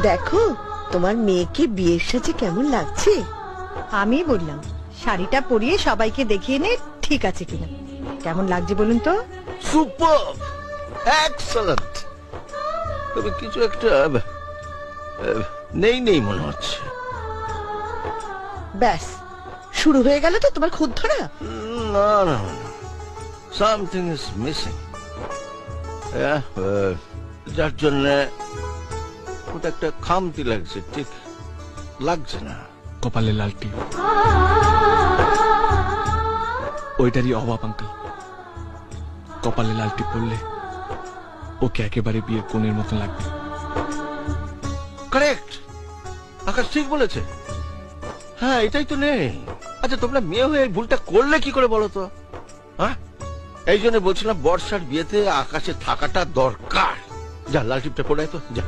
দেখো তোমার মেয়েকে বিয়ের সাজে কেমন লাগছে। আমি বললাম শাড়িটা পরিয়ে সবাইকে দেখিয়ে নে ঠিক আছে কিনা। কেমন লাগছে বলুন তো? Super, excellent. তবে কিছু একটা নেই মনে হচ্ছে। ব্যাস শুরু হয়ে গেল তো তোমার খুদ ধরা। না, সামথিং ইজ মিসিং। যার জন্য ওটা একটা খামতি লাগছে, ঠিক লাগছে না। কপালে লালটি, ওইটারই অভাব আঙ্কেল। কপালে লালটি পড়লে ওকে একেবারে বিয়ের কোণের মতো লাগবে। কারেক্ট, আকাশ ঠিক বলেছে। হ্যাঁ, এটাই তো নেই। আচ্ছা, তোমরা মেয়ে হয়ে এই ভুলটা করলে কি করে বলো তো? হ্যাঁ, এই জন্য বলছিলাম বর্ষার বিয়েতে আকাশে থাকাটা দরকার। যা লাল টিপটা পড়ে তো যা।